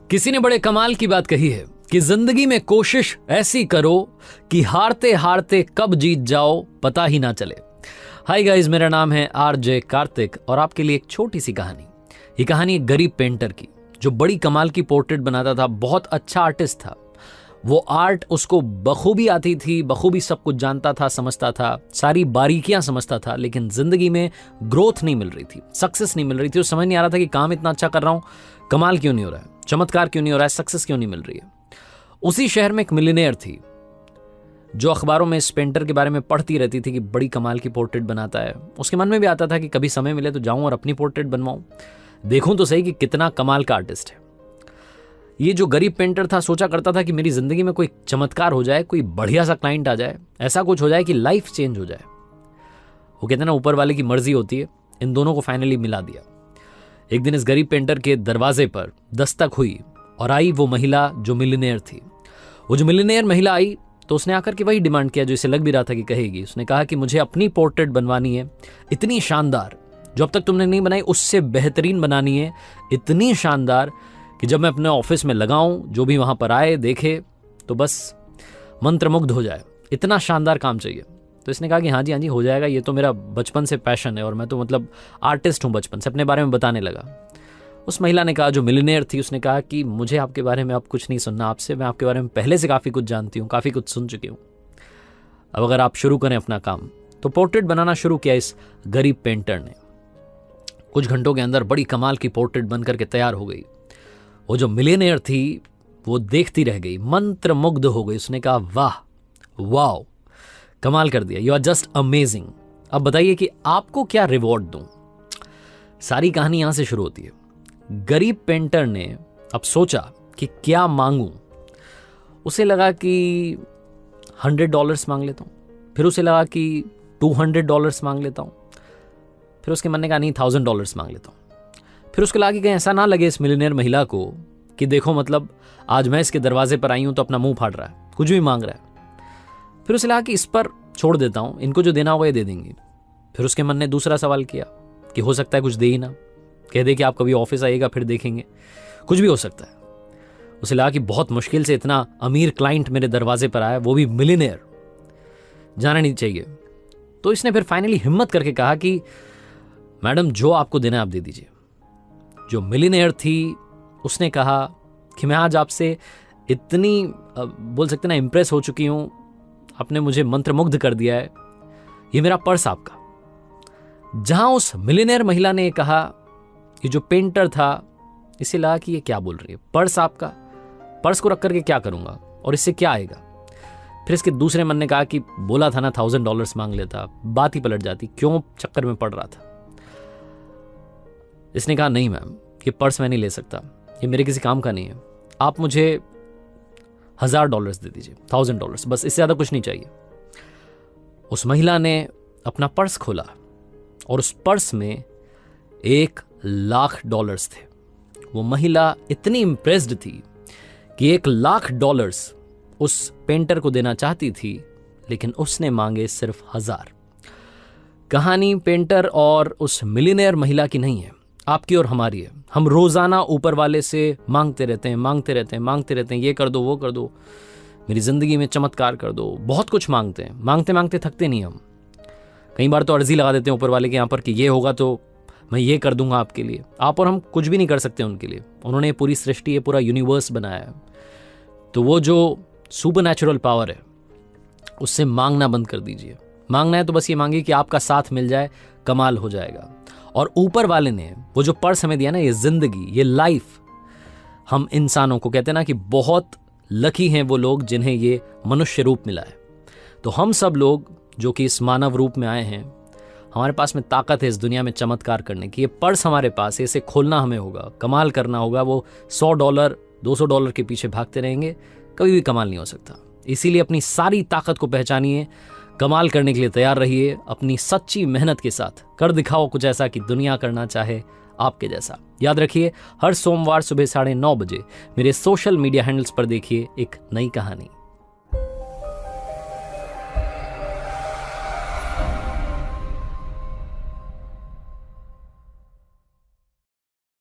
किसी ने बड़े कमाल की बात कही है कि जिंदगी में कोशिश ऐसी करो कि हारते हारते कब जीत जाओ पता ही ना चले। हाय गाइस, मेरा नाम है आरजे कार्तिक और आपके लिए एक छोटी सी कहानी। ये कहानी एक गरीब पेंटर की जो बड़ी कमाल की पोर्ट्रेट बनाता था, बहुत अच्छा आर्टिस्ट था। वो आर्ट उसको बखूबी आती थी, बखूबी सब कुछ जानता था, समझता था, सारी बारीकियां समझता था, लेकिन जिंदगी में ग्रोथ नहीं मिल रही थी, सक्सेस नहीं मिल रही थी। और समझ नहीं आ रहा था कि काम इतना अच्छा कर रहा हूं, कमाल क्यों नहीं हो रहा है, चमत्कार क्यों नहीं हो रहा है, सक्सेस क्यों नहीं मिल रही है। उसी शहर में एक मिलियनेयर थी जो अखबारों में इस पेंटर के बारे में पढ़ती रहती थी कि बड़ी कमाल की पोर्ट्रेट बनाता है। उसके मन में भी आता था कि कभी समय मिले तो जाऊं और अपनी पोर्ट्रेट बनवाऊं, देखूं तो सही कि कितना कमाल का आर्टिस्ट है। ये जो गरीब पेंटर था सोचा करता था कि मेरी जिंदगी में कोई चमत्कार हो जाए, कोई बढ़िया सा क्लाइंट आ जाए, ऐसा कुछ हो जाए कि लाइफ चेंज हो जाए। वो कहते हैं ना, ऊपर वाले की मर्जी होती है। इन दोनों को फाइनली मिला दिया। एक दिन इस गरीब पेंटर के दरवाजे पर दस्तक हुई और आई वो महिला जो मिलियनेयर थी। वो जो मिलियनेयर महिला आई तो उसने आकर के वही डिमांड किया जो इसे लग भी रहा था कि कहेगी। उसने कहा कि मुझे अपनी पोर्ट्रेट बनवानी है, इतनी शानदार जो अब तक तुमने नहीं बनाई, उससे बेहतरीन बनानी है, इतनी शानदार कि जब मैं अपने ऑफिस में लगाऊं, जो भी वहां पर आए देखे तो बस मंत्रमुग्ध हो जाए। इतना शानदार काम चाहिए। तो इसने कहा कि हाँ जी हो जाएगा, ये तो मेरा बचपन से पैशन है और मैं तो मतलब आर्टिस्ट हूँ, बचपन से अपने बारे में बताने लगा। उस महिला ने कहा, जो मिलियनेयर थी, उसने कहा कि मुझे आपके बारे में अब कुछ नहीं सुनना आपसे, मैं आपके बारे में पहले से काफ़ी कुछ जानती हूँ, काफ़ी कुछ सुन चुकी हूँ। अब अगर आप शुरू करें अपना काम। तो पोर्ट्रेट बनाना शुरू किया इस गरीब पेंटर ने। कुछ घंटों के अंदर बड़ी कमाल की पोर्ट्रेट बन करके तैयार हो गई। वो जो मिलियनेयर थी वो देखती रह गई, मंत्रमुग्ध हो गई। उसने कहा, वाह, कमाल कर दिया, यू आर जस्ट अमेजिंग। अब बताइए कि आपको क्या रिवॉर्ड दूं। सारी कहानी यहां से शुरू होती है। गरीब पेंटर ने अब सोचा कि क्या मांगूं। उसे लगा कि $100 मांग लेता हूं, फिर उसे लगा कि $200 मांग लेता हूं, फिर उसके मन ने कहा नहीं, $1000 मांग लेता हूं। फिर उसको लगा कि कहीं ऐसा ना लगे इस मिलियनेयर महिला को कि देखो मतलब आज मैं इसके दरवाजे पर आई हूं तो अपना मुंह फाड़ रहा है, कुछ भी मांग रहा है। फिर उसे लगा कि इस पर छोड़ देता हूं, इनको जो देना होगा ये दे देंगे। फिर उसके मन ने दूसरा सवाल किया कि हो सकता है कुछ दे ही ना, कह दे कि आप कभी ऑफिस आइएगा फिर देखेंगे, कुछ भी हो सकता है। उसे लगा कि बहुत मुश्किल से इतना अमीर क्लाइंट मेरे दरवाजे पर आया, वो भी मिलियनेयर, जाना नहीं चाहिए। तो इसने फिर फाइनली हिम्मत करके कहा कि मैडम जो आपको देना है आप दे दीजिए। जो मिलियनेयर थी उसने कहा कि मैं आज आपसे इतनी बोल सकते ना इंप्रेस हो चुकी हूं, आपने मुझे मंत्रमुग्ध कर दिया है, ये मेरा पर्स आपका। जहां उस मिलियनेयर महिला ने कहा, ये जो पेंटर था इसे लगा कि ये क्या बोल रही है, पर्स आपका, पर्स को रख करके क्या करूंगा और इससे क्या आएगा। फिर इसके दूसरे मन ने कहा कि बोला था ना $1000 मांग लेता, बात ही पलट जाती, क्यों चक्कर में पड़ रहा था। इसने कहा नहीं मैम, ये पर्स मैं नहीं ले सकता, ये मेरे किसी काम का नहीं है, आप मुझे $1000 दे दीजिए, $1000 बस, इससे ज्यादा कुछ नहीं चाहिए। उस महिला ने अपना पर्स खोला और उस पर्स में $1,00,000 थे। वो महिला इतनी इंप्रेस्ड थी कि $1,00,000 उस पेंटर को देना चाहती थी, लेकिन उसने मांगे सिर्फ 1000। कहानी पेंटर और उस मिलियनेयर महिला की नहीं है, आपकी और हमारी है। हम रोजाना ऊपर वाले से मांगते रहते हैं, ये कर दो, वो कर दो, मेरी जिंदगी में चमत्कार कर दो, बहुत कुछ मांगते हैं, मांगते मांगते थकते नहीं हम। कई बार तो अर्जी लगा देते हैं ऊपर वाले के यहाँ पर कि ये होगा तो मैं ये कर दूंगा आपके लिए। आप और हम कुछ भी नहीं कर सकते उनके लिए, उन्होंने पूरी सृष्टि, ये पूरा यूनिवर्स बनाया है। तो वो जो सुपरनैचुरल पावर है उससे मांगना बंद कर दीजिए। मांगना है तो बस ये मांगिए कि आपका साथ मिल जाए, कमाल हो जाएगा। और ऊपर वाले ने वो जो पर्स हमें दिया ना, ये जिंदगी, ये लाइफ, हम इंसानों को कहते हैं ना कि बहुत लकी हैं वो लोग जिन्हें ये मनुष्य रूप मिला है। तो हम सब लोग जो कि इस मानव रूप में आए हैं, हमारे पास में ताकत है इस दुनिया में चमत्कार करने की। ये पर्स हमारे पास है, इसे खोलना हमें होगा, कमाल करना होगा। वो $100 $200 के पीछे भागते रहेंगे, कभी भी कमाल नहीं हो सकता। इसीलिए अपनी सारी ताकत को पहचानिए, कमाल करने के लिए तैयार रहिए, अपनी सच्ची मेहनत के साथ कर दिखाओ कुछ ऐसा कि दुनिया करना चाहे आपके जैसा। याद रखिए, हर सोमवार सुबह 9:30 बजे मेरे सोशल मीडिया हैंडल्स पर देखिए एक नई कहानी।